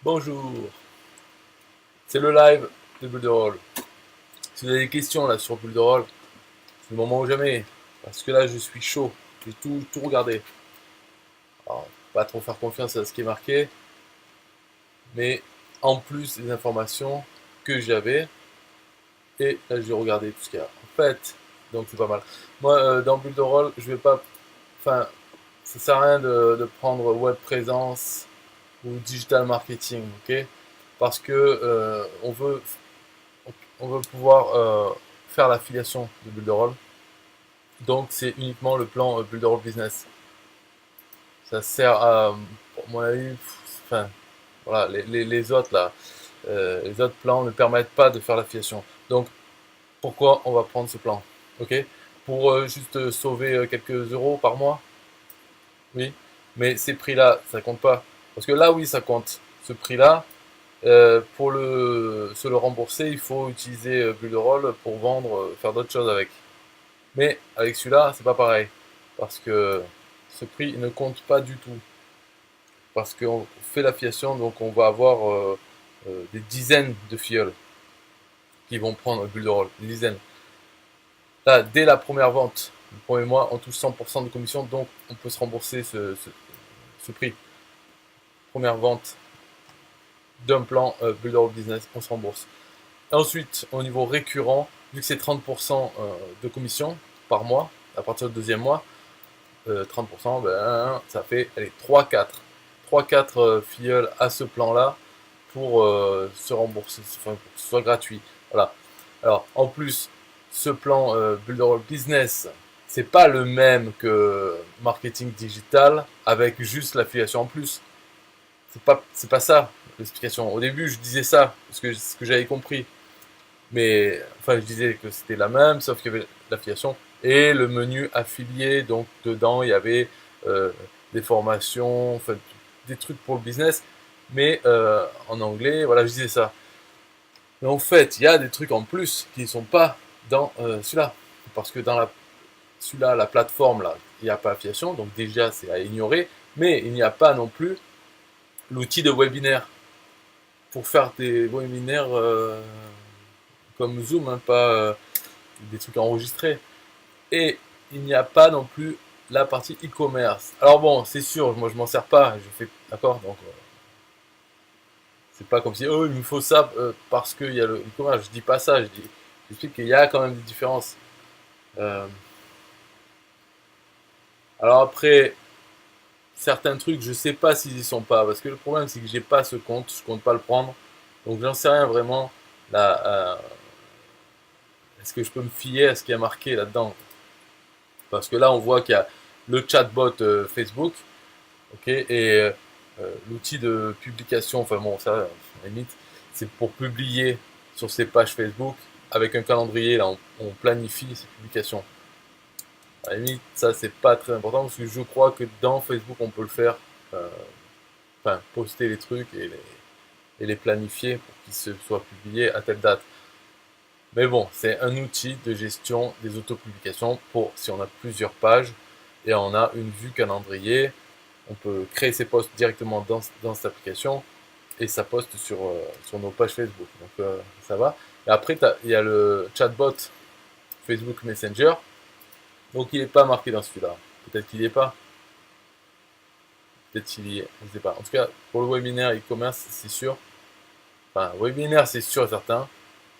Bonjour, c'est le live de Bulle de Rôle. Si vous avez des questions là sur Bulle de Rôle, c'est le moment ou jamais. Parce que là, je suis chaud. J'ai tout regardé. Alors, pas trop faire confiance à ce qui est marqué, mais en plus des informations que j'avais, et là, j'ai regardé tout ce qu'il y a. En fait, donc c'est pas mal. Moi, dans Bulle de Rôle, je vais pas. Enfin, ça sert à rien de prendre web présence ou digital marketing, ok? Parce que on veut pouvoir faire l'affiliation de Builderall. Donc c'est uniquement le plan Builderall Business. Ça sert à, pour mon avis, enfin, voilà, les autres là, les autres plans ne permettent pas de faire l'affiliation. Donc pourquoi on va prendre ce plan? Ok? Pour juste sauver quelques euros par mois? Oui. Mais ces prix-là, ça compte pas. Parce que là, oui, ça compte. Ce prix-là, pour se le rembourser, il faut utiliser Builderall pour vendre, faire d'autres choses avec. Mais avec celui-là, c'est pas pareil. Parce que ce prix ne compte pas du tout. Parce qu'on fait l'affiliation, donc on va avoir des dizaines de filleuls qui vont prendre bulle de rôle. Des dizaines. Là, dès la première vente, le premier mois, on touche 100% de commission, donc on peut se rembourser ce prix. Première vente d'un plan bulle de rôle business, on se rembourse. Et ensuite, au niveau récurrent, vu que c'est 30% de commission par mois, à partir du deuxième mois, 30%, ben, ça fait allez, 3-4. 3-4 filleuls à ce plan-là pour se rembourser, enfin, pour que ce soit gratuit. Voilà. Alors, en plus, ce plan Builder Business, c'est pas le même que marketing digital avec juste l'affiliation en plus. C'est pas ça l'explication. Au début, je disais ça parce que ce que j'avais compris. Mais enfin, je disais que c'était la même, sauf qu'il y avait l'affiliation et le menu affilié. Donc dedans, il y avait des formations, enfin, des trucs pour le business, mais en anglais. Voilà, je disais ça. Mais en fait, il y a des trucs en plus qui ne sont pas dans celui-là, parce que dans celui-là, la plateforme là, il n'y a pas affiliation, donc déjà c'est à ignorer. Mais il n'y a pas non plus l'outil de webinaire pour faire des webinaires comme Zoom, hein, pas des trucs enregistrés. Et il n'y a pas non plus la partie e-commerce. Alors bon, c'est sûr, moi je m'en sers pas, je fais d'accord, donc c'est pas comme si oh il me faut ça parce qu'il y a le e-commerce. Je dis pas ça, j'explique qu'il y a quand même des différences. Euh, alors après, certains trucs, je sais pas s'ils y sont pas, parce que le problème c'est que j'ai pas ce compte, je compte pas le prendre, donc j'en sais rien vraiment. Là, est-ce que je peux me fier à ce qui est marqué là-dedans? Parce que là, on voit qu'il y a le chatbot Facebook, ok, et l'outil de publication, enfin bon, ça, à la limite, c'est pour publier sur ses pages Facebook avec un calendrier, là, on planifie ses publications. À la limite, ça, c'est pas très important parce que je crois que dans Facebook, on peut le faire, euh, enfin, poster les trucs et les planifier pour qu'ils se soient publiés à telle date. Mais bon, c'est un outil de gestion des autopublications pour si on a plusieurs pages et on a une vue calendrier, on peut créer ses posts directement dans cette application et ça poste sur nos pages Facebook. Donc ça va. Et après, il y a le chatbot Facebook Messenger. Donc il n'est pas marqué dans celui-là. Peut-être qu'il n'y est pas. Peut-être qu'il y est. Je ne sais pas. En tout cas, pour le webinaire e-commerce, c'est sûr. Enfin, webinaire, c'est sûr et certain.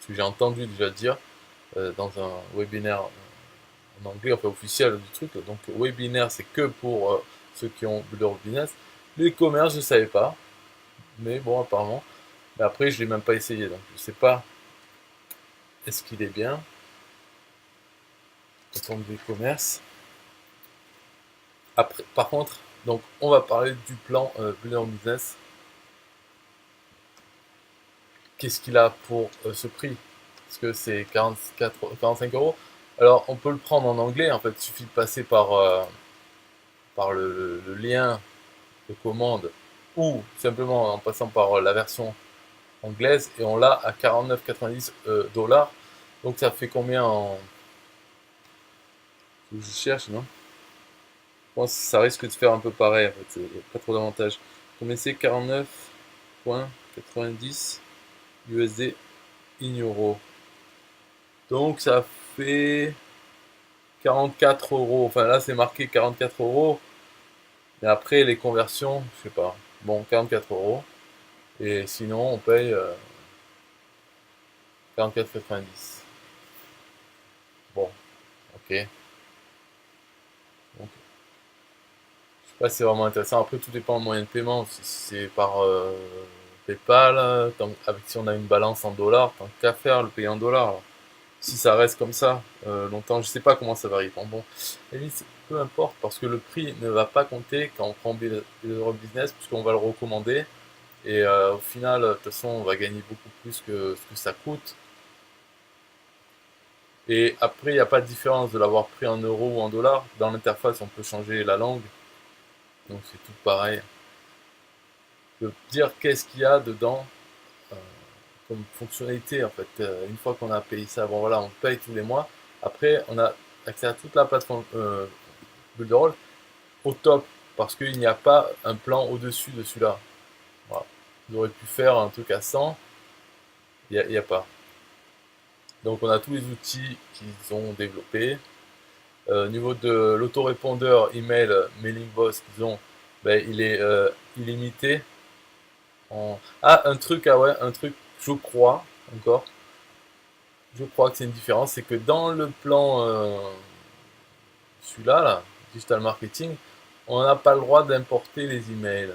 Ce que j'ai entendu déjà dire dans un webinaire en anglais, enfin officiel du truc. Donc webinaire, c'est que pour ceux qui ont leur business. L'e-commerce, je ne savais pas. Mais bon, apparemment. Mais après, je l'ai même pas essayé, donc je sais pas est-ce qu'il est bien. Attendre du commerce. Après, par contre, donc on va parler du plan Blur Business. Qu'est-ce qu'il a pour ce prix? Parce que c'est 45 euros. Alors, on peut le prendre en anglais, en fait, il suffit de passer par le lien de commande ou simplement en passant par la version anglaise et on l'a à 49,90 dollars. Donc, ça fait combien en. Faut que je cherche, non? Je pense que ça risque de faire un peu pareil, en fait. Il n'y a pas trop d'avantages. Combien c'est? 49. 4,90 USD in euro. Donc ça fait 44 euros. Enfin là c'est marqué 44 euros. Mais après les conversions, je sais pas. Bon, 44 euros. Et sinon on paye 44,90. Bon, ok. Donc, je sais pas si c'est vraiment intéressant. Après tout dépend du moyen de paiement. Si c'est par PayPal, si on a une balance en dollars, tant qu'à faire le payer en dollars. Si ça reste comme ça longtemps, je sais pas comment ça varie. Bon, peu importe parce que le prix ne va pas compter quand on prend Builder Business puisqu'on va le recommander et au final, de toute façon, on va gagner beaucoup plus que ce que ça coûte. Et après, il n'y a pas de différence de l'avoir pris en euros ou en dollars. Dans l'interface, on peut changer la langue, donc c'est tout pareil. De dire qu'est-ce qu'il y a dedans euh, comme fonctionnalité en fait. Une fois qu'on a payé ça, bon voilà, on paye tous les mois. Après, on a accès à toute la plateforme Builderall au top parce qu'il n'y a pas un plan au-dessus de celui-là. Voilà. Ils auraient pu faire un truc à 100, il n'y a pas. Donc on a tous les outils qu'ils ont développés. Au niveau de l'autorépondeur email Mailing Boss qu'ils ont, ben, il est illimité. Ah, un truc, ah ouais, un truc, je crois, encore, je crois que c'est une différence, c'est que dans le plan, celui-là, là, Digital Marketing, on n'a pas le droit d'importer les emails.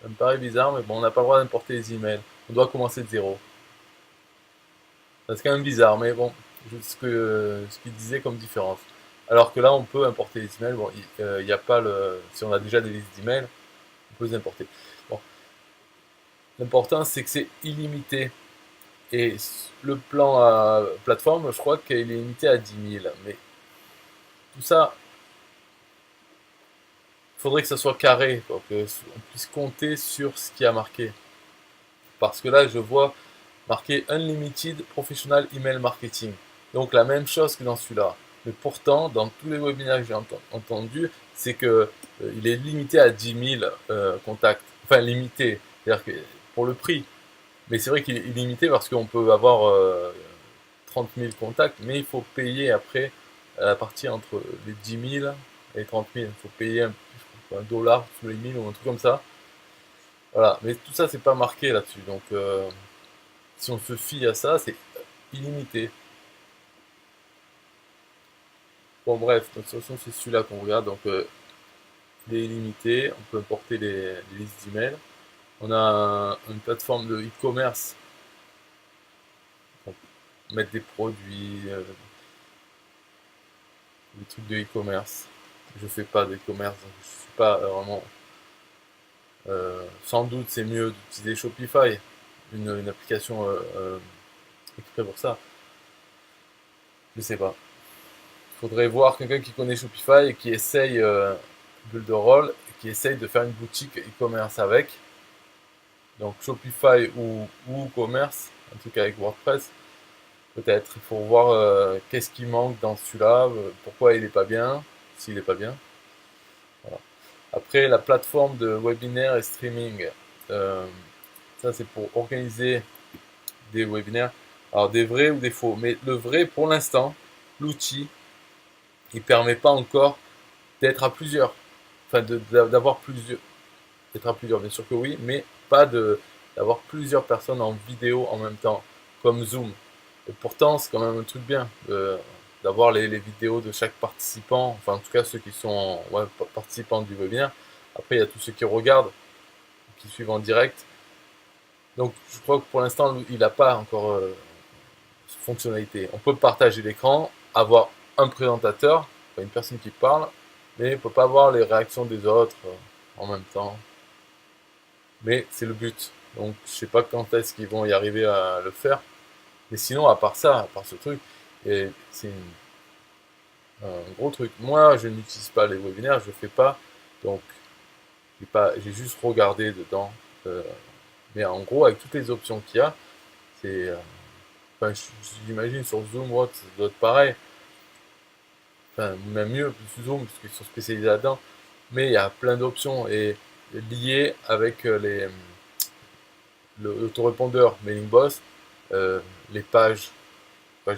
Ça me paraît bizarre, mais bon, on n'a pas le droit d'importer les emails. On doit commencer de zéro. C'est quand même bizarre, mais bon, ce qu'il disait comme différence. Alors que là, on peut importer les emails. Bon, il n'y a pas le. Si on a déjà des listes d'emails, on peut les importer. Bon, l'important, c'est que c'est illimité. Et le plan plateforme, je crois qu'il est limité à 10 000. Mais tout ça, il faudrait que ça soit carré, pour qu'on puisse compter sur ce qui a marqué. Parce que là, je vois marqué Unlimited Professional Email Marketing. Donc la même chose que dans celui-là. Mais pourtant, dans tous les webinaires que j'ai entendus, c'est que il est limité à 10 000 contacts. Enfin, limité, c'est-à-dire que pour le prix. Mais c'est vrai qu'il est illimité parce qu'on peut avoir 30 000 contacts, mais il faut payer après à la partie entre les 10 000 et les 30 000. Il faut payer un dollar sous les 1000 ou un truc comme ça. Voilà, mais tout ça, c'est pas marqué là-dessus. Donc, si on se fie à ça, c'est illimité. Bon, bref, de toute façon, c'est celui-là qu'on regarde. Donc, il est illimité. On peut importer les listes d'emails. On a une plateforme de e-commerce. On peut mettre des produits, des trucs de e-commerce. Je fais pas d'e-commerce, donc je suis pas vraiment. Sans doute, c'est mieux d'utiliser Shopify, une application exprès pour ça. Je sais pas. Il faudrait voir quelqu'un qui connaît Shopify et qui essaye Builderall et qui essaye de faire une boutique e-commerce avec. Donc Shopify ou commerce, un truc avec WordPress. Peut-être. Il faut voir qu'est-ce qui manque dans celui-là, pourquoi il n'est pas bien, s'il n'est pas bien. Voilà. Après, la plateforme de webinaire et streaming. Euh, Ça, c'est pour organiser des webinaires. Alors, des vrais ou des faux. Mais le vrai, pour l'instant, l'outil, il permet pas encore d'être à plusieurs. Enfin, d'avoir plusieurs. D'être à plusieurs, bien sûr que oui, mais pas d'avoir plusieurs personnes en vidéo en même temps, comme Zoom. Et pourtant, c'est quand même un truc bien d'avoir les vidéos de chaque participant, enfin en tout cas ceux qui sont participants du webinaire. Après, il y a tous ceux qui regardent, qui suivent en direct. Donc je crois que pour l'instant, il n'a pas encore cette fonctionnalité. On peut partager l'écran, avoir un présentateur, enfin, une personne qui parle, mais on ne peut pas voir les réactions des autres en même temps. Mais c'est le but. Donc je sais pas quand est-ce qu'ils vont y arriver à le faire. Mais sinon, à part ça, à part ce truc, c'est un gros truc. Moi, je n'utilise pas les webinaires, je fais pas. Donc, j'ai juste regardé dedans. Euh, mais en gros, avec toutes les options qu'il y a, c'est. Enfin, j'imagine sur Zoom, ça doit être pareil. Enfin, même mieux, plus Zoom, parce qu'ils sont spécialisés là-dedans. Mais il y a plein d'options et liées avec l'autorépondeur Mailing Boss, les pages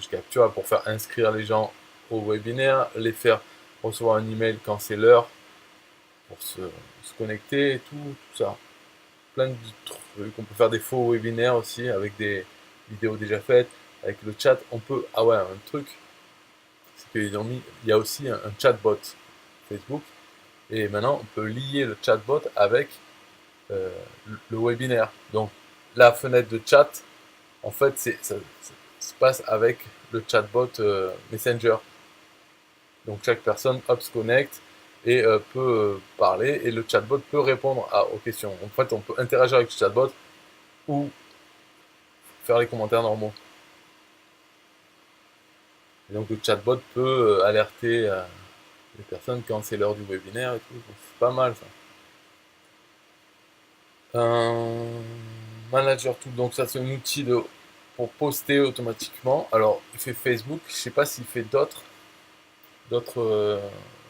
capture pour faire inscrire les gens au webinaire, les faire recevoir un email quand c'est l'heure pour se connecter et tout ça. Plein de trucs. On peut faire des faux webinaires aussi avec des vidéos déjà faites, avec le chat. On peut. Ah ouais, un truc, c'est qu'ils ont mis. Il y a aussi un chatbot Facebook. Et maintenant, on peut lier le chatbot avec le webinaire. Donc, la fenêtre de chat, en fait, ça se passe avec le chatbot Messenger. Donc, chaque personne, hop, se connecte et peut parler. Et le chatbot peut répondre aux questions. En fait, on peut interagir avec le chatbot ou faire les commentaires normaux. Et donc, le chatbot peut alerter les personnes quand c'est l'heure du webinaire et tout. C'est pas mal, ça. Un manager tool, donc ça c'est un outil pour poster automatiquement. Alors il fait Facebook, je sais pas s'il fait d'autres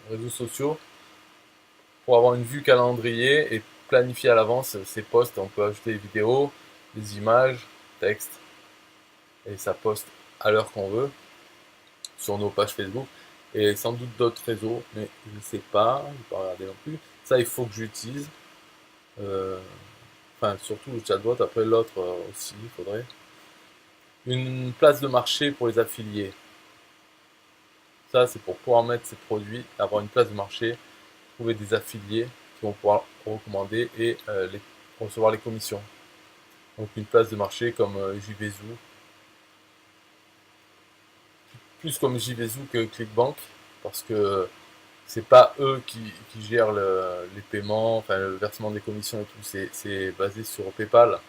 réseaux sociaux pour avoir une vue calendrier et planifier à l'avance ses posts. On peut ajouter des vidéos, des images, texte et ça poste à l'heure qu'on veut sur nos pages Facebook et sans doute d'autres réseaux, mais je ne sais pas, je ne vais pas regarder non plus. Ça il faut que j'utilise. Enfin, surtout le chatbot, après l'autre aussi, il faudrait. Une place de marché pour les affiliés. Ça, c'est pour pouvoir mettre ses produits, avoir une place de marché, trouver des affiliés qui vont pouvoir recommander et recevoir les commissions. Donc une place de marché comme JVZoo, plus comme JVZoo que ClickBank, parce que c'est pas eux qui gèrent les paiements, enfin le versement des commissions et tout, c'est basé sur PayPal,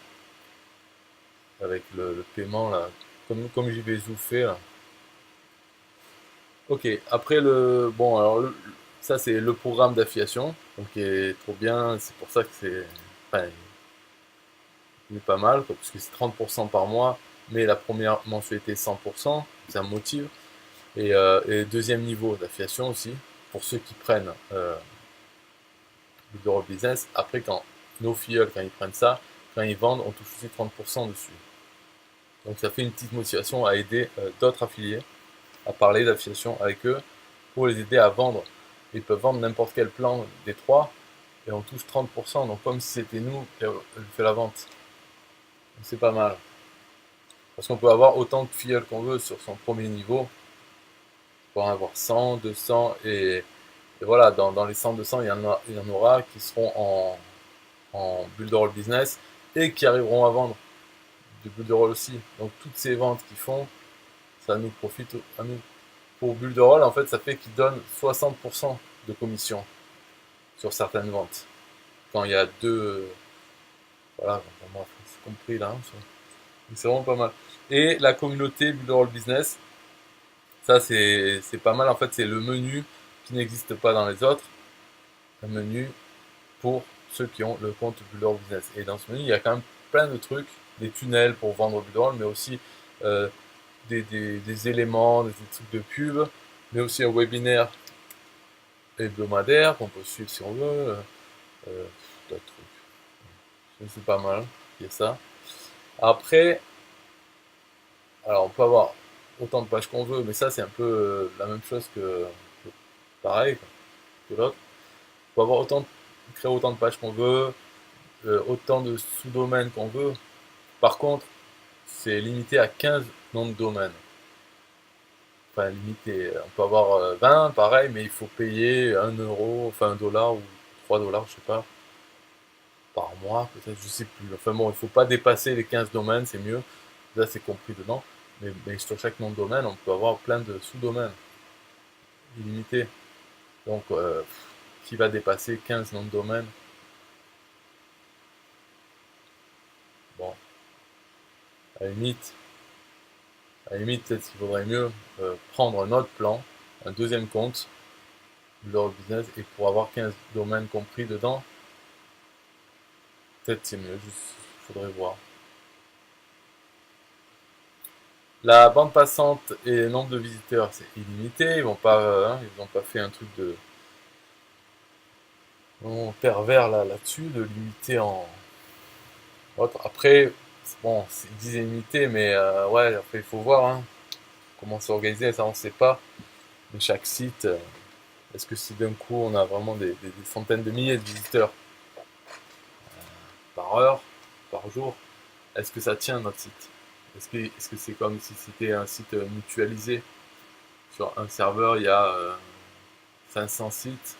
avec le paiement là, comme JVZoo fait là. Ok, après bon, alors ça c'est le programme d'affiliation, donc qui est trop bien, c'est pour ça que enfin, il est pas mal, quoi, parce que c'est 30% par mois, mais la première mensualité 100%, ça me motive. Et deuxième niveau d'affiliation aussi, pour ceux qui prennent le Bureau Business, après quand nos filleuls, quand ils prennent ça, quand ils vendent, on touche aussi 30% dessus. Donc ça fait une petite motivation à aider d'autres affiliés, à parler d'affiliation avec eux, pour les aider à vendre. Ils peuvent vendre n'importe quel plan des trois et on touche 30%. Donc comme si c'était nous qui fait la vente. C'est pas mal. Parce qu'on peut avoir autant de filleuls qu'on veut sur son premier niveau. On peut en avoir 100, 200 et voilà, dans les 100, 200, il y en aura qui seront en bulle de rôle business et qui arriveront à vendre du bulle de rôle aussi. Donc toutes ces ventes qu'ils font, ça nous profite à nous. Pour bulle de rôle, en fait, ça fait qu'ils donnent 60% de commission sur certaines ventes. Quand il y a deux. Voilà, c'est compris là. C'est vraiment pas mal. Et la communauté Build Business, ça c'est pas mal. En fait, c'est le menu qui n'existe pas dans les autres. Un menu pour ceux qui ont le compte Build Business. Et dans ce menu, il y a quand même plein de trucs, des tunnels pour vendre Build mais aussi des éléments, des trucs de pub, mais aussi un webinaire hebdomadaire qu'on peut suivre si on veut. D'autres trucs. C'est pas mal. Il y a ça. Après, alors on peut avoir autant de pages qu'on veut, mais ça c'est un peu la même chose que pareil quoi, que l'autre. On peut avoir créer autant de pages qu'on veut, autant de sous-domaines qu'on veut. Par contre, c'est limité à 15 noms de domaines. Enfin limité, on peut avoir 20 pareil, mais il faut payer 1 euro, enfin 1 dollar ou 3 dollars, je sais pas, par mois, peut-être, je sais plus. Enfin bon, il faut pas dépasser les 15 domaines, c'est mieux. Là c'est compris dedans. Mais sur chaque nom de domaine, on peut avoir plein de sous-domaines illimités. Donc, qui va dépasser 15 noms de domaine? Bon, à la limite, peut-être qu'il vaudrait mieux prendre un autre plan, un deuxième compte, leur business, et pour avoir 15 domaines compris dedans, peut-être c'est mieux, il faudrait voir. La bande passante et le nombre de visiteurs, c'est illimité. Ils vont pas, ils n'ont pas fait un truc de pervers là-dessus, de limiter Autre. Après, bon, ils disent limité, mais ouais, après il faut voir hein, comment c'est organisé, ça on sait pas. Mais chaque site, est-ce que si d'un coup on a vraiment des centaines de milliers de visiteurs par heure, par jour, est-ce que ça tient notre site? Est-ce que c'est comme si c'était un site mutualisé? Sur un serveur, il y a 500 sites,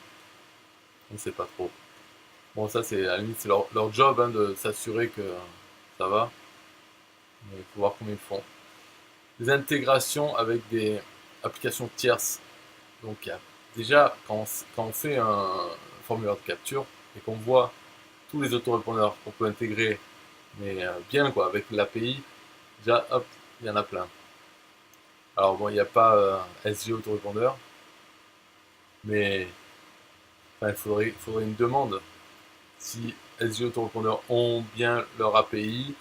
on ne sait pas trop. Bon, ça, c'est à la limite, c'est leur job hein, de s'assurer que ça va, mais il faut voir comment ils font. Des intégrations avec des applications tierces. Donc, il y a, déjà, quand on fait un formulaire de capture et qu'on voit tous les autorépondeurs qu'on peut intégrer, mais bien quoi, avec l'API, déjà, hop, il y en a plein. Alors, bon, il n'y a pas SG autorépondeur, mais enfin, il faudrait une demande. Si SG autorépondeurs ont bien leur API,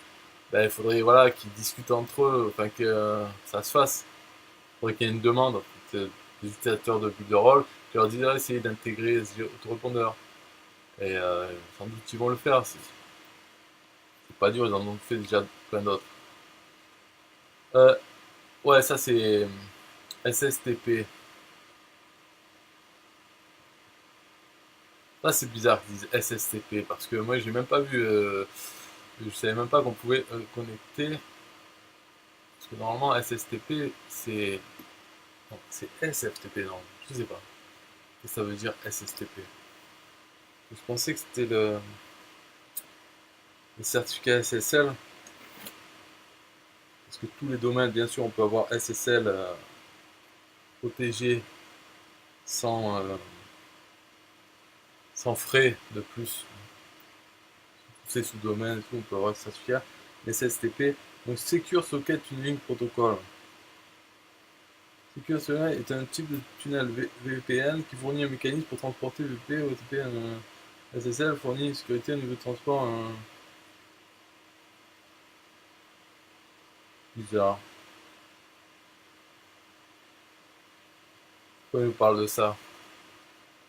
ben, il faudrait voilà, qu'ils discutent entre eux, enfin que ça se fasse. Il faudrait qu'il y ait une demande des utilisateurs de Builderall qui leur disent ah, essayez d'intégrer SG autorépondeurs. Et sans doute ils vont le faire. C'est pas dur, ils en ont fait déjà plein d'autres. Euh, ouais, ça c'est SSTP. Ça c'est bizarre qu'ils disent SSTP parce que moi j'ai même pas vu, je savais même pas qu'on pouvait connecter. Parce que normalement SSTP c'est. Non, c'est SFTP, non, je sais pas. Qu'est-ce que ça veut dire SSTP? Je pensais que c'était le certificat SSL, parce que tous les domaines, bien sûr, on peut avoir SSL protégé sans, sans frais de plus. Tous ces sous-domaines et tout, on peut avoir le certificat. SSTP, donc Secure Socket Tunneling Protocol. Secure Socket est un type de tunnel VPN qui fournit un mécanisme pour transporter VP ou OTP. SSL fournit une sécurité au niveau de transport. Bizarre. Pourquoi il nous parle de ça?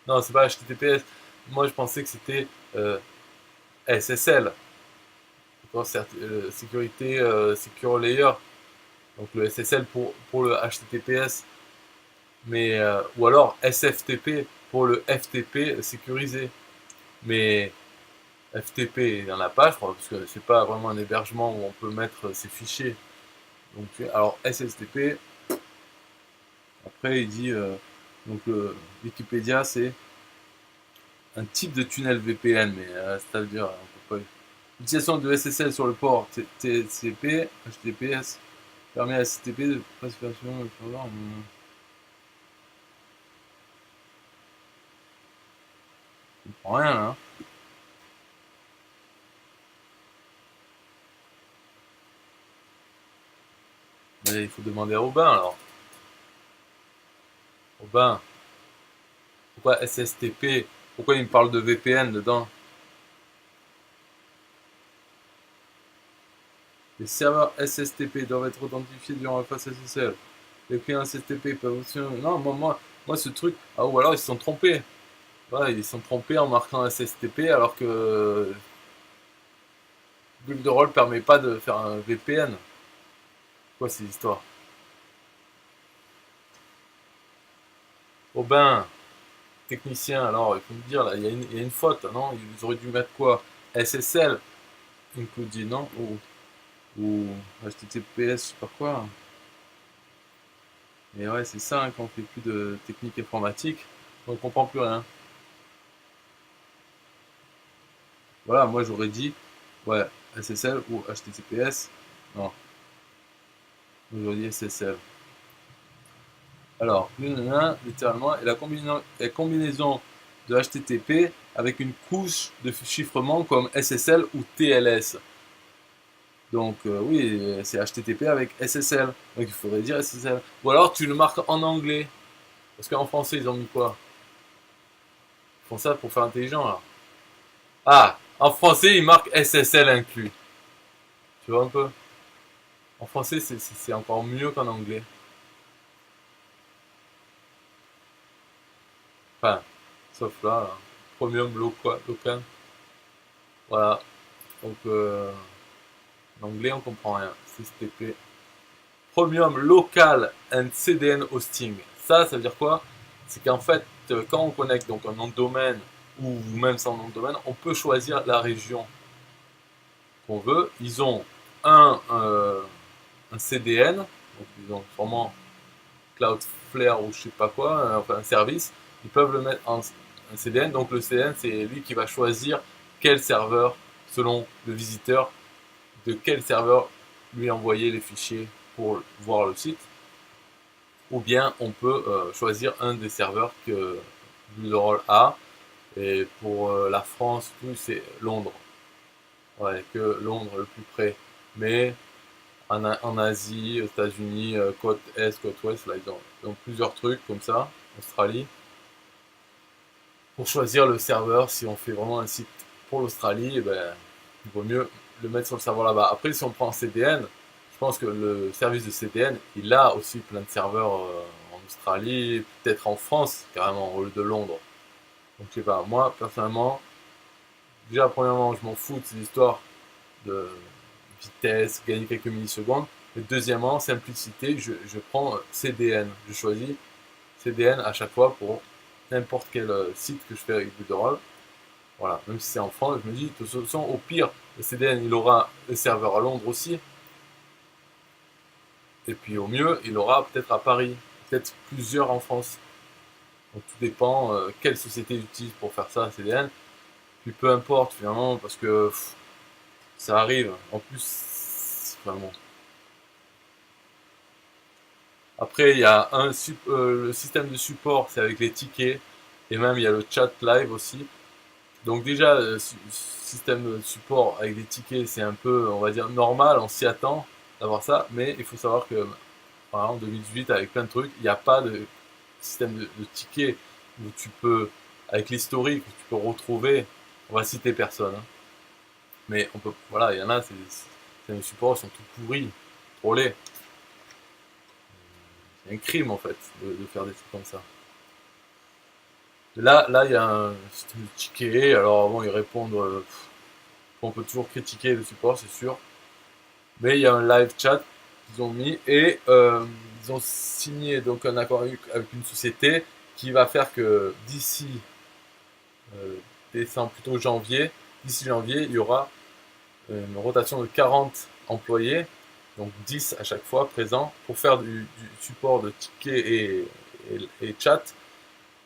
Non, c'est pas HTTPS. Moi, je pensais que c'était SSL. Sécurité Secure Layer. Donc le SSL pour le HTTPS. Mais, ou alors SFTP pour le FTP sécurisé. Mais FTP, il n'y en a pas, je crois, parce que c'est pas vraiment un hébergement où on peut mettre ses fichiers. Donc, alors SSTP, après il dit, donc Wikipédia, c'est un type de tunnel VPN, mais c'est-à-dire, on peut pas. L'utilisation de SSL sur le port TCP, HTTPS, permet à STP de précipitation de serveur. Je comprends rien là. Hein. Mais il faut demander à Robin alors. Robin, pourquoi SSTP? Pourquoi il me parle de VPN dedans? Les serveurs SSTP doivent être authentifiés durant la phase SSL. Les clients SSTP peuvent aussi. Non, moi ce truc. Ah, ou alors ils se sont trompés. Voilà, ils se sont trompés en marquant SSTP alors que Builderall permet pas de faire un VPN. Quoi ces histoires? Aubin, technicien, alors il faut me dire, là, il y a une faute, non? Ils auraient dû mettre quoi? SSL, included, non? Ou HTTPS, je sais pas quoi. Mais ouais, c'est ça, hein, quand on fait plus de technique informatique, on comprend plus rien. Voilà, moi j'aurais dit, ouais, SSL ou HTTPS. Non, moi j'aurais dit SSL. Alors, littéralement, est la combinaison de HTTP avec une couche de chiffrement comme SSL ou TLS. Donc, oui, c'est HTTP avec SSL. Donc, il faudrait dire SSL. Ou alors, tu le marques en anglais. Parce qu'en français, ils ont mis quoi? Ils font ça pour faire intelligent, là. Ah, en français, ils marquent SSL inclus. Tu vois un peu? En français, c'est encore mieux qu'en anglais. Enfin, sauf là, Chromium local. Voilà. Donc, En anglais, on comprend rien. CSTP. Premium Local and CDN Hosting. Ça veut dire quoi? C'est qu'en fait, quand on connecte donc un nom de domaine ou même sans nom de domaine, on peut choisir la région qu'on veut. Ils ont un CDN, donc ils ont sûrement Cloudflare ou je sais pas quoi, enfin un service. Ils peuvent le mettre en un CDN. Donc le CDN, c'est lui qui va choisir quel serveur, selon le visiteur, de quel serveur lui envoyer les fichiers pour voir le site. Ou bien on peut choisir un des serveurs que Builderall a. Et pour la France, tout c'est Londres. Ouais, que Londres le plus près. Mais en Asie, aux États-Unis, côte Est, côte Ouest, là ils ont plusieurs trucs comme ça, Australie. Pour choisir le serveur, si on fait vraiment un site pour l'Australie, eh ben, il vaut mieux le mettre sur le serveur là-bas. Après, si on prend CDN, je pense que le service de CDN, il a aussi plein de serveurs en Australie, peut-être en France, carrément, au lieu de Londres. Donc, je sais pas, moi, personnellement, déjà, premièrement, je m'en fous de ces histoires de vitesse, gagner quelques millisecondes. Et deuxièmement, simplicité, je prends CDN. Je choisis CDN à chaque fois pour n'importe quel site que je fais avec Builderall. Voilà, même si c'est en France, je me dis, de toute façon, au pire, le CDN, il aura le serveur à Londres aussi. Et puis au mieux, il aura peut-être à Paris, peut-être plusieurs en France. Donc tout dépend quelle société utilise pour faire ça, CDN. Puis peu importe finalement, parce que ça arrive. En plus, vraiment. Après, il y a le système de support, c'est avec les tickets. Et même, il y a le chat live aussi. Donc déjà, le système de support avec des tickets, c'est un peu, on va dire, normal, on s'y attend d'avoir ça. Mais il faut savoir que voilà, en 2018, avec plein de trucs, il n'y a pas de système de tickets où tu peux, avec l'historique, où tu peux retrouver, on va citer personne, hein. Mais on peut, voilà, il y en a, c'est un support, ils sont tout pourris, trop laids. C'est un crime en fait de faire des trucs comme ça. Là, il y a un système de ticket. Alors bon, ils répondent. On peut toujours critiquer le support, c'est sûr. Mais il y a un live chat qu'ils ont mis et ils ont signé donc un accord avec une société qui va faire que plutôt janvier, d'ici janvier, il y aura une rotation de 40 employés, donc 10 à chaque fois présents, pour faire du support de tickets et chat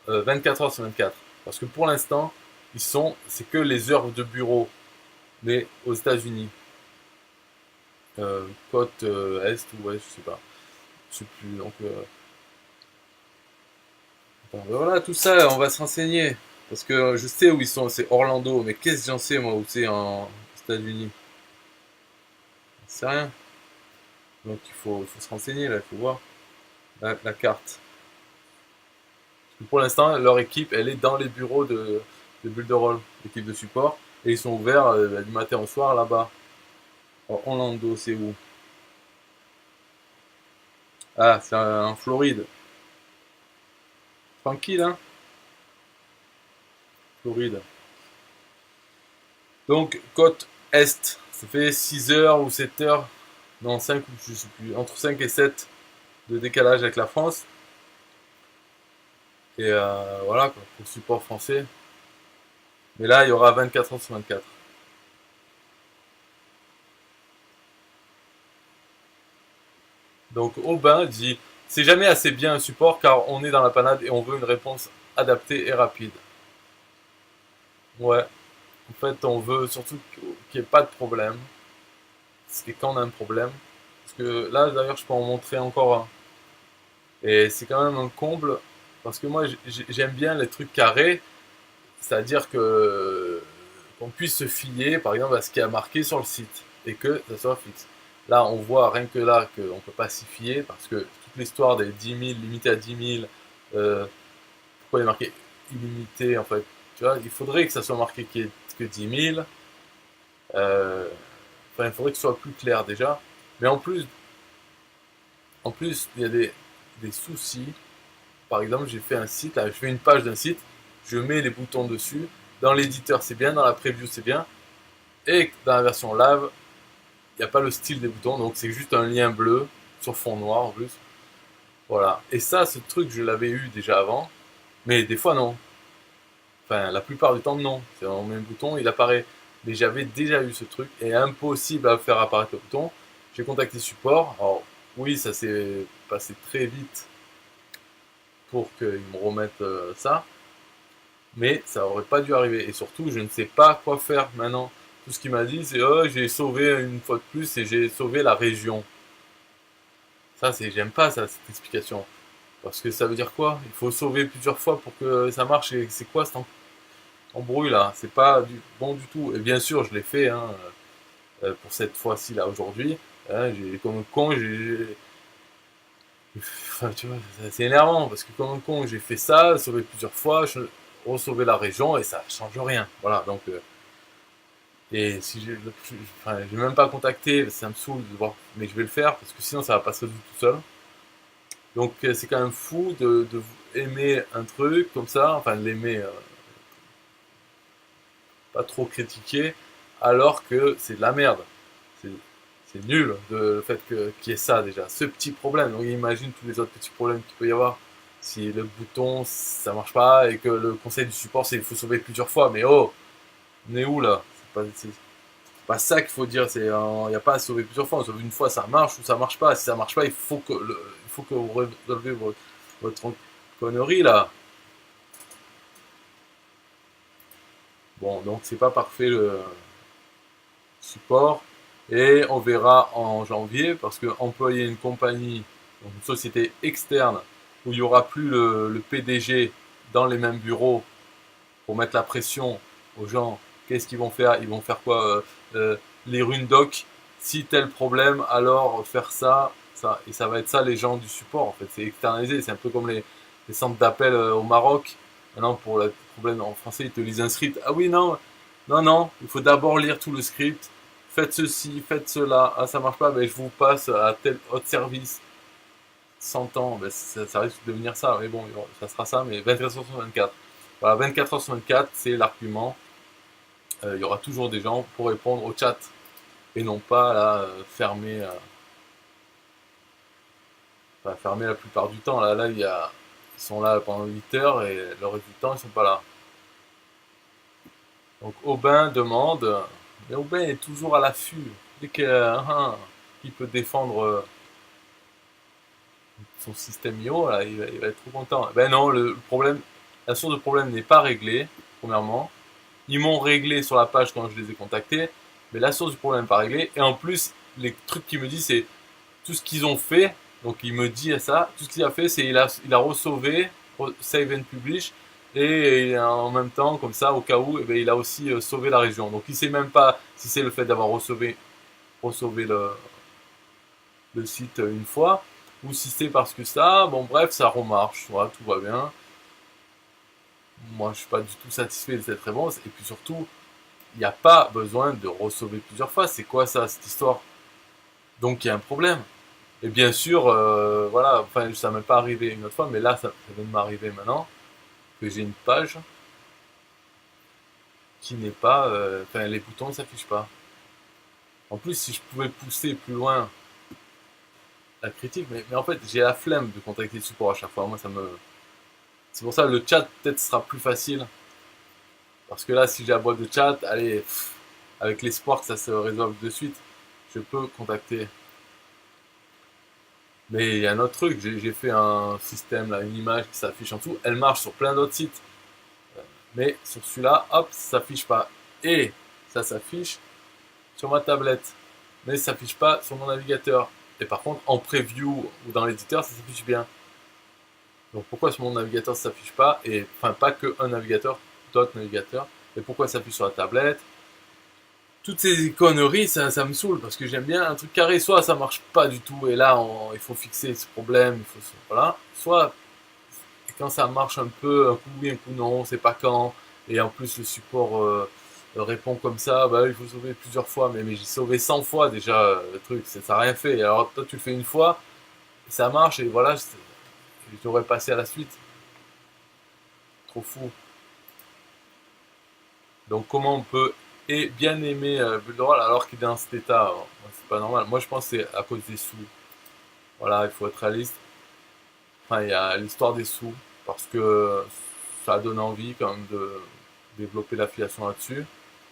24 heures sur 24. Parce que pour l'instant, c'est que les heures de bureau, mais aux États-Unis. Côte Est ou Ouest, je sais pas. Je sais plus. Donc, bon, voilà, tout ça, on va se renseigner. Parce que je sais où ils sont, c'est Orlando. Mais qu'est-ce que j'en sais, moi, où c'est en États-Unis? C'est rien. Donc, il faut se renseigner, là, il faut voir la carte. Pour l'instant, leur équipe, elle est dans les bureaux de Builderall, l'équipe de support. Et ils sont ouverts du matin au soir là-bas. Alors, Orlando, c'est où? Ah, c'est en Floride. Tranquille, hein? Floride. Donc, côte Est. Ça fait 6 heures ou 7 heures. Non, 5, je sais plus. Entre 5 et 7 de décalage avec la France. Et voilà, quoi, pour le support français. Mais là, il y aura 24 heures sur 24. Donc, Aubin dit, c'est jamais assez bien un support car on est dans la panade et on veut une réponse adaptée et rapide. Ouais, en fait, on veut surtout qu'il n'y ait pas de problème. C'est quand on a un problème. Parce que là, d'ailleurs, je peux en montrer encore un. Et c'est quand même un comble. Parce que moi, j'aime bien les trucs carrés. C'est-à-dire que qu'on puisse se fier, par exemple, à ce qui a marqué sur le site. Et que ça soit fixe. Là, on voit rien que là qu'on ne peut pas s'y fier. Parce que toute l'histoire des 10 000, limité à 10 000, pourquoi il est marqué illimité, en fait. Tu vois, il faudrait que ça soit marqué qu'il y ait que 10 000. Enfin, il faudrait que ce soit plus clair déjà. Mais en plus, il y a des soucis. Par exemple, j'ai fait un site, là, je fais une page d'un site, je mets les boutons dessus. Dans l'éditeur, c'est bien, dans la preview, c'est bien. Et dans la version live, n'y a pas le style des boutons, donc c'est juste un lien bleu sur fond noir en plus. Voilà. Et ça, ce truc, je l'avais eu déjà avant, mais des fois non. Enfin, la plupart du temps, non. C'est on met un bouton, il apparaît. Mais j'avais déjà eu ce truc, et impossible à faire apparaître le bouton. J'ai contacté support. Alors, oui, ça s'est passé très vite pour qu'ils me remettent ça, mais ça aurait pas dû arriver. Et surtout, je ne sais pas quoi faire maintenant. Tout ce qu'il m'a dit, c'est oh, j'ai sauvé une fois de plus et j'ai sauvé la région. Ça, c'est j'aime pas ça, cette explication. Parce que ça veut dire quoi? Il faut sauver plusieurs fois pour que ça marche. Et c'est quoi cet embrouille là? C'est pas bon du tout. Et bien sûr, je l'ai fait hein, pour cette fois-ci là aujourd'hui. Hein, j'ai comme un con, enfin, tu vois, c'est énervant parce que comme un con, j'ai fait ça, sauvé plusieurs fois, re-sauvé la région et ça change rien. Voilà, donc et si enfin, j'ai même pas contacté, ça me saoule de voir, mais je vais le faire parce que sinon ça va pas se résoudre tout seul. Donc c'est quand même fou de aimer un truc comme ça, enfin de l'aimer, pas trop critiquer, alors que c'est de la merde. C'est c'est nul le fait qu'il y ait ça déjà, ce petit problème. Donc imagine tous les autres petits problèmes qu'il peut y avoir. Si le bouton ça marche pas et que le conseil du support c'est qu'il faut sauver plusieurs fois, mais oh, on est où là? C'est pas ça qu'il faut dire, il n'y a pas à sauver plusieurs fois, on sauve une fois ça marche ou ça marche pas. Si ça marche pas, il faut que vous résolvez votre connerie là. Bon, donc c'est pas parfait le support. Et on verra en janvier, parce que employer une compagnie, donc une société externe, où il n'y aura plus le PDG dans les mêmes bureaux pour mettre la pression aux gens, qu'est-ce qu'ils vont faire? Ils vont faire quoi? Les rundocs, si tel problème, alors faire ça, ça. Et ça va être ça les gens du support, en fait. C'est externalisé, c'est un peu comme les centres d'appel au Maroc. Maintenant, pour le problème en français, ils te lisent un script. Ah oui, non, non, non, il faut d'abord lire tout le script. Faites ceci, faites cela. Ah, ça marche pas, mais je vous passe à tel autre service. 100 ans, ben ça risque de devenir ça. Mais bon, ça sera ça, mais 24 heures sur 24. Voilà, 24 heures sur 24, c'est l'argument. Il y aura toujours des gens pour répondre au chat. Et non pas là, fermer, enfin, fermer la plupart du temps. Là, ils sont là pendant 8 heures et le reste du temps, ils sont pas là. Donc Aubin demande, mais Aubin est toujours à l'affût. Dès qu'il peut défendre son système IO, là, il va être trop content. Ben non, le problème, la source de problème n'est pas réglée, premièrement. Ils m'ont réglé sur la page quand je les ai contactés, mais la source du problème n'est pas réglée. Et en plus, les trucs qu'il me dit, c'est tout ce qu'ils ont fait. Donc il me dit ça, tout ce qu'il a fait, c'est il a re-sauvé, save and publish, et en même temps, comme ça, au cas où, eh ben, il a aussi sauvé la région. Donc il sait même pas si c'est le fait d'avoir re-sauvé le site une fois, ou si c'est parce que ça, bon bref, ça remarche, voilà, tout va bien. Moi, je suis pas du tout satisfait de cette réponse, et puis surtout, il n'y a pas besoin de re-sauver plusieurs fois. C'est quoi ça, cette histoire? Donc il y a un problème. Et bien sûr, voilà, enfin, ça m'est pas arrivé une autre fois, mais là, ça vient de m'arriver maintenant, que j'ai une page qui n'est pas, enfin, les boutons ne s'affichent pas. En plus, si je pouvais pousser plus loin la critique, mais en fait, j'ai la flemme de contacter le support à chaque fois. Moi, c'est pour ça que le chat peut-être sera plus facile. Parce que là, si j'ai la boîte de chat, allez, avec l'espoir que ça se résolve de suite, je peux contacter. Mais il y a un autre truc, j'ai fait un système, là, une image qui s'affiche en dessous, elle marche sur plein d'autres sites. Mais sur celui-là, hop, ça s'affiche pas. Et ça s'affiche sur ma tablette. Mais ça s'affiche pas sur mon navigateur. Et par contre, en preview ou dans l'éditeur, ça s'affiche bien. Donc pourquoi sur mon navigateur ça s'affiche pas? Et enfin, pas que un navigateur, d'autres navigateurs. Et pourquoi ça s'affiche sur la tablette? Toutes ces conneries, ça me saoule parce que j'aime bien un truc carré. Soit ça marche pas du tout et là il faut fixer ce problème, voilà. Soit quand ça marche un peu, un coup oui, un coup non, c'est pas quand. Et en plus le support répond comme ça, bah il faut sauver plusieurs fois, mais j'ai sauvé 100 fois déjà le truc, ça n'a rien fait. Et alors toi tu le fais une fois, ça marche et voilà, je devrais passer à la suite. Trop fou. Donc comment on peut et bien aimer Builderall alors qu'il est dans cet état. Alors, c'est pas normal. Moi, je pense que c'est à cause des sous. Voilà, il faut être réaliste. Enfin, il y a l'histoire des sous, parce que ça donne envie quand même de développer l'affiliation là-dessus,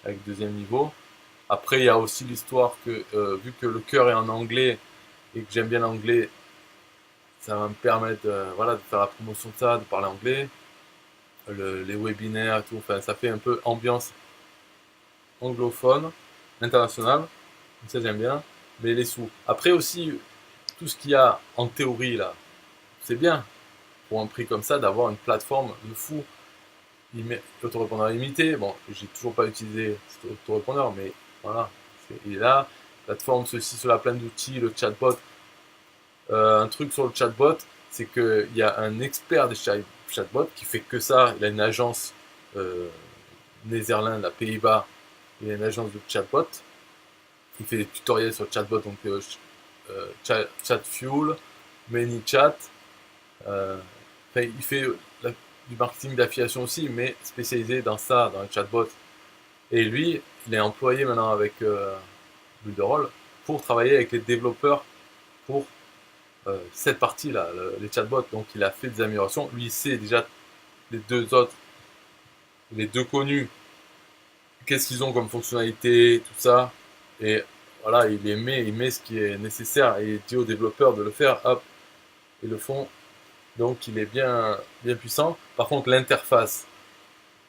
avec deuxième niveau. Après, il y a aussi l'histoire que, vu que le cœur est en anglais, et que j'aime bien l'anglais, ça va me permettre voilà, de faire la promotion de ça, de parler anglais, les webinaires, tout, enfin, ça fait un peu ambiance anglophone, internationale, donc ça j'aime bien, mais les sous. Après aussi, tout ce qu'il y a en théorie là, c'est bien, pour un prix comme ça, d'avoir une plateforme de fou. Autorépondeur limité, bon, j'ai toujours pas utilisé cet autorépondeur, mais voilà, il est là. Plateforme, ceci, cela, plein d'outils, le chatbot. Un truc sur le chatbot, c'est qu'il y a un expert des chatbots qui fait que ça. Il a une agence néerlandaise, à Pays-Bas, il a une agence de chatbot. Il fait des tutoriels sur le chatbot, donc Chatfuel, ManyChat. Il fait du marketing d'affiliation aussi, mais spécialisé dans ça, dans le chatbot. Et lui, il est employé maintenant avec Builderall pour travailler avec les développeurs pour cette partie-là, les chatbots. Donc il a fait des améliorations. Lui, il sait déjà les deux autres, les deux connus, qu'est-ce qu'ils ont comme fonctionnalité, tout ça. Et voilà, il met ce qui est nécessaire et il dit aux développeurs de le faire, hop, ils le font. Donc il est bien puissant. Par contre, l'interface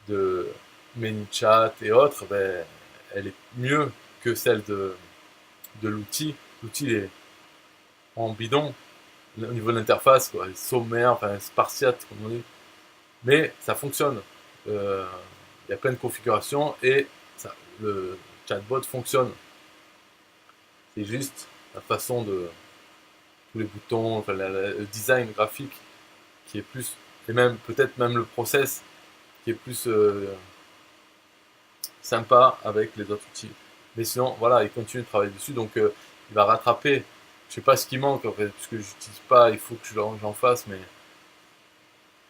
de ManyChat et autres, ben, elle est mieux que celle de l'outil. L'outil est en bidon au niveau de l'interface, quoi, sommaire, enfin spartiate comme on dit. Mais ça fonctionne. Il y a plein de configurations et le chatbot fonctionne. C'est juste la façon de tous les boutons, enfin, le design graphique qui est plus, et même peut-être même le process qui est plus sympa avec les autres outils. Mais sinon, voilà, il continue de travailler dessus, donc il va rattraper. Je sais pas ce qui manque en fait, puisque je n'utilise pas, il faut que j'en fasse, mais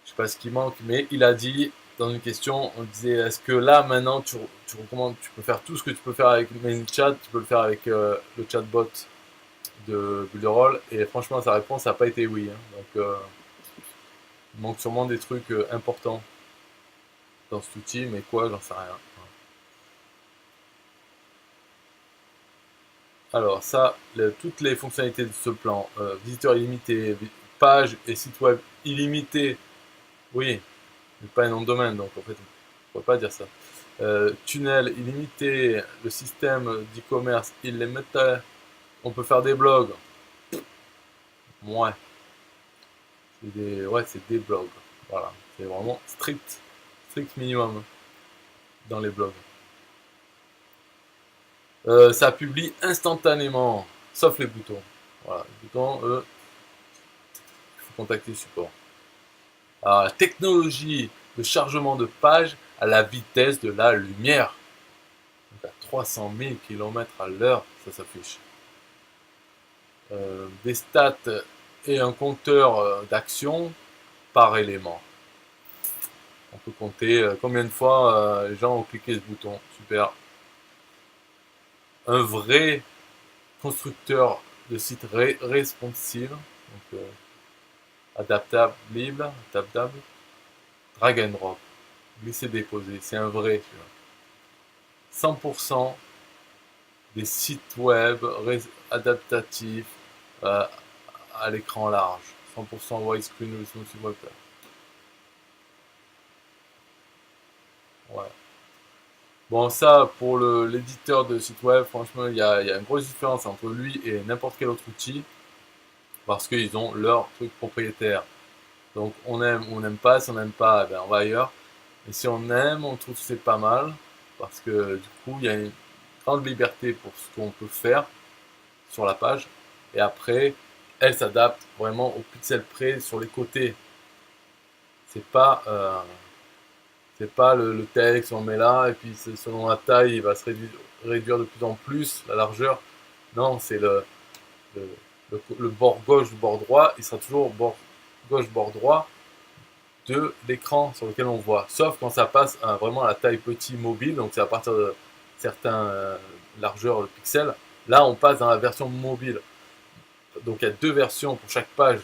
je sais pas ce qui manque. Mais il a dit dans une question, on disait est-ce que là maintenant tu recommandes, tu peux faire tout ce que tu peux faire avec ManyChat, tu peux le faire avec le chatbot de Builderall, et franchement sa réponse n'a pas été oui. Hein. Donc il manque sûrement des trucs importants dans cet outil, mais quoi, j'en sais rien. Alors ça, toutes les fonctionnalités de ce plan, visiteur illimité, page et site web illimité, oui, mais pas un nom de domaine, donc en fait, on ne peut pas dire ça. Tunnel illimité, le système d'e-commerce illimité, on peut faire des blogs. Ouais, c'est des blogs. Voilà, c'est vraiment strict minimum dans les blogs. Ça publie instantanément, sauf les boutons. Voilà, les boutons, eux, il faut contacter le support. Alors, la technologie de chargement de page à la vitesse de la lumière. Donc à 300 000 km à l'heure, ça s'affiche. Des stats et un compteur d'action par élément. On peut compter combien de fois les gens ont cliqué ce bouton. Super. Un vrai constructeur de site responsive, donc adaptable, drag and drop, glisser déposer, c'est un vrai. 100% des sites web adaptatifs à l'écran large, 100% widescreen responsive web. Ouais. Bon, ça, pour l'éditeur de site web, franchement, il y a une grosse différence entre lui et n'importe quel autre outil, parce qu'ils ont leur truc propriétaire. Donc, on aime ou on n'aime pas. Si on n'aime pas, ben, on va ailleurs. Et si on aime, on trouve que c'est pas mal, parce que du coup, il y a une grande liberté pour ce qu'on peut faire sur la page. Et après, elle s'adapte vraiment au pixel près sur les côtés. C'est pas le texte, on met là, et puis selon la taille, il va se réduire de plus en plus, la largeur. Non, c'est le bord gauche du bord droit, il sera toujours bord gauche, bord droit de l'écran sur lequel on voit. Sauf quand ça passe vraiment à la taille petit mobile, donc c'est à partir de certaines largeurs de pixels. Là, on passe dans la version mobile. Donc il y a deux versions pour chaque page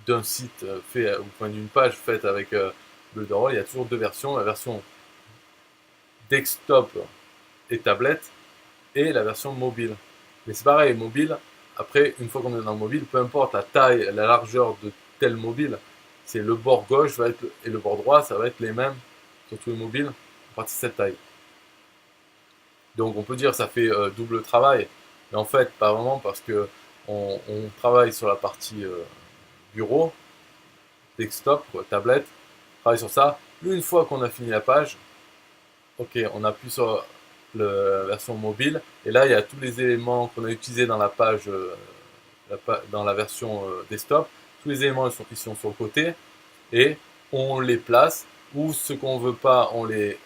d'un site fait, ou d'une page faite avec Builderall. Il y a toujours deux versions, la version desktop et tablette et la version mobile. Mais c'est pareil, mobile, après, une fois qu'on est dans le mobile, peu importe la taille, la largeur de tel mobile, c'est le bord gauche va être, et le bord droit, ça va être les mêmes sur tous les mobiles à partir de cette taille. Donc on peut dire que ça fait double travail, mais en fait pas vraiment parce que on travaille sur la partie bureau, desktop, quoi, tablette, on travaille sur ça. Une fois qu'on a fini la page, ok, on appuie sur la version mobile et là il y a tous les éléments qu'on a utilisés dans la page, dans la version desktop. Tous les éléments ils sont sur le côté et on les place ou ce qu'on veut pas, on les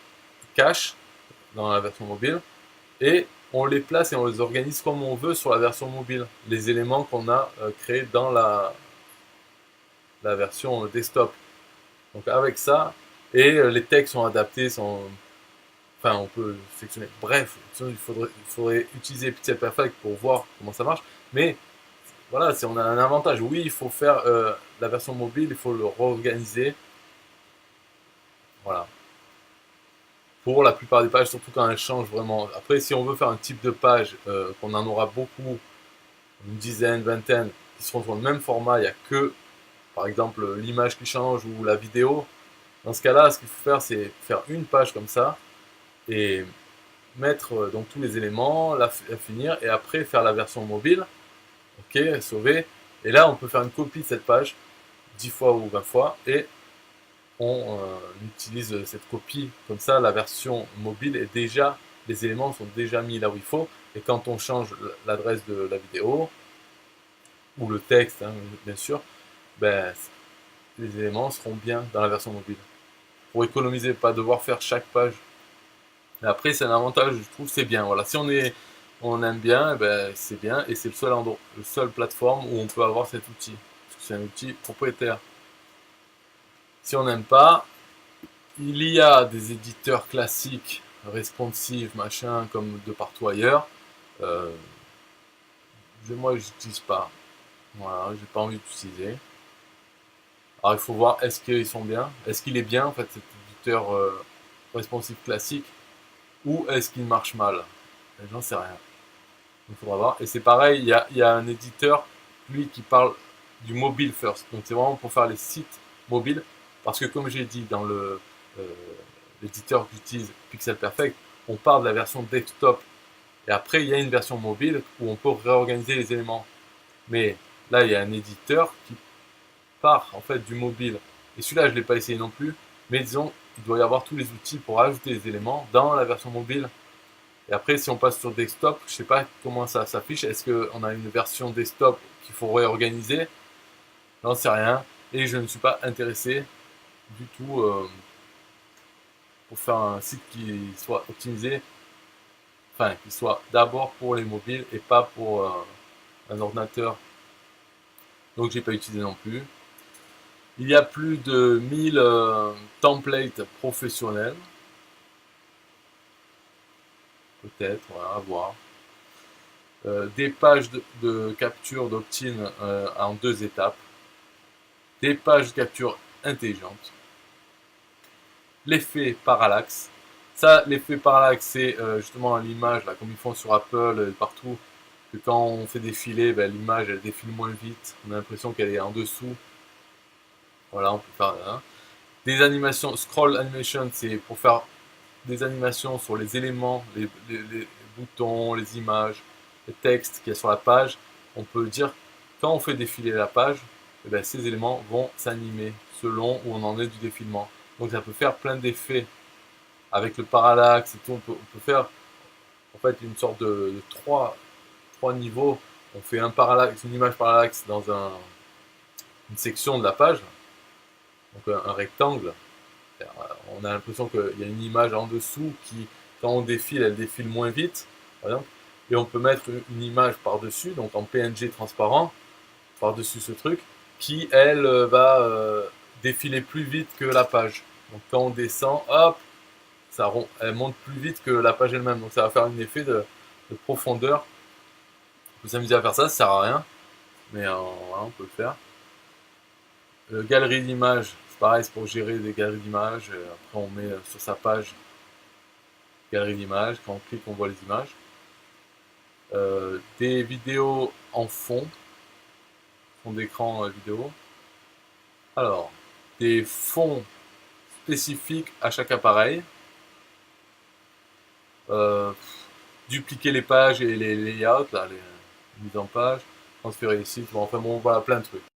cache dans la version mobile et on les place et on les organise comme on veut sur la version mobile. Les éléments qu'on a créés dans la version desktop. Donc avec ça, et les textes sont adaptés, enfin on peut sectionner. Bref, il faudrait utiliser Pixel Perfect pour voir comment ça marche. Mais voilà, si on a un avantage, oui, il faut faire la version mobile, il faut le réorganiser. Voilà. Pour la plupart des pages, surtout quand elles changent vraiment. Après, si on veut faire un type de page, qu'on en aura beaucoup, une dizaine, vingtaine, qui seront sur le même format, il n'y a que, par exemple, l'image qui change ou la vidéo. Dans ce cas-là, ce qu'il faut faire, c'est faire une page comme ça et mettre donc tous les éléments, la finir et après faire la version mobile. Ok, sauver. Et là, on peut faire une copie de cette page 10 fois ou 20 fois et on utilise cette copie. Comme ça, la version mobile est déjà, les éléments sont déjà mis là où il faut. Et quand on change l'adresse de la vidéo ou le texte, hein, bien sûr, ben, les éléments seront bien dans la version mobile. Pour économiser, pas devoir faire chaque page. Mais après, c'est un avantage, je trouve, c'est bien. Voilà, si on aime bien, eh ben, c'est bien et c'est le seul endroit, le seul plateforme où on peut avoir cet outil. Parce que c'est un outil propriétaire. Si on n'aime pas, il y a des éditeurs classiques, responsive, machin, comme de partout ailleurs. Euh, moi, je n'utilise pas. Voilà, j'ai pas envie d'utiliser. Alors, il faut voir, est-ce qu'ils sont bien? Est-ce qu'il est bien, en fait, cet éditeur responsive classique? Ou est-ce qu'il marche mal? J'en sais rien. Il faudra voir. Et c'est pareil, il y a un éditeur, lui, qui parle du mobile first. Donc, c'est vraiment pour faire les sites mobiles. Parce que, comme j'ai dit dans euh, l'éditeur qu'utilise Pixel Perfect, on parle de la version desktop. Et après, il y a une version mobile où on peut réorganiser les éléments. Mais là, il y a un éditeur qui part en fait du mobile. Et celui-là, je ne l'ai pas essayé non plus. Mais disons, il doit y avoir tous les outils pour ajouter les éléments dans la version mobile. Et après, si on passe sur desktop, je ne sais pas comment ça s'affiche. Est-ce qu'on a une version desktop qu'il faut réorganiser? J'en sais rien. Et je ne suis pas intéressé du tout pour faire un site qui soit optimisé, enfin, qui soit d'abord pour les mobiles et pas pour un ordinateur. Donc, j'ai pas utilisé non plus. Il y a plus de 1000 templates professionnels. Peut-être, voilà, à voir. Des pages de capture d'opt-in en 2 étapes. Des pages de capture intelligentes. L'effet parallaxe. Ça, l'effet parallaxe, c'est justement l'image, là, comme ils font sur Apple et partout, que quand on fait défiler, ben, l'image, elle défile moins vite. On a l'impression qu'elle est en dessous. Voilà, on peut faire... Hein. Des animations, scroll animation, c'est pour faire des animations sur les éléments, les boutons, les images, les textes qu'il y a sur la page. On peut dire, quand on fait défiler la page, eh ben, ces éléments vont s'animer selon où on en est du défilement. Donc ça peut faire plein d'effets avec le parallaxe et tout. On peut faire en fait une sorte de trois niveaux. On fait un parallaxe, une image parallaxe dans une section de la page, donc un rectangle. On a l'impression qu'il y a une image en dessous qui, quand on défile, elle défile moins vite, par exemple. Et on peut mettre une image par-dessus, donc en PNG transparent, par-dessus ce truc, qui, elle, va défiler plus vite que la page. Donc quand on descend, hop, elle monte plus vite que la page elle-même. Donc ça va faire un effet de profondeur. Vous s'amuser à faire ça, ça sert à rien. Mais voilà, on peut le faire. Galerie d'images, c'est pareil, c'est pour gérer des galeries d'images. Après, on met sur sa page galerie d'images. Quand on clique, on voit les images. Des vidéos en fond d'écran vidéo. Alors, des fonds spécifiques à chaque appareil. Euh, Dupliquer les pages et les layouts, là, les mises en page, transférer les sites, bon, enfin bon, voilà, plein de trucs.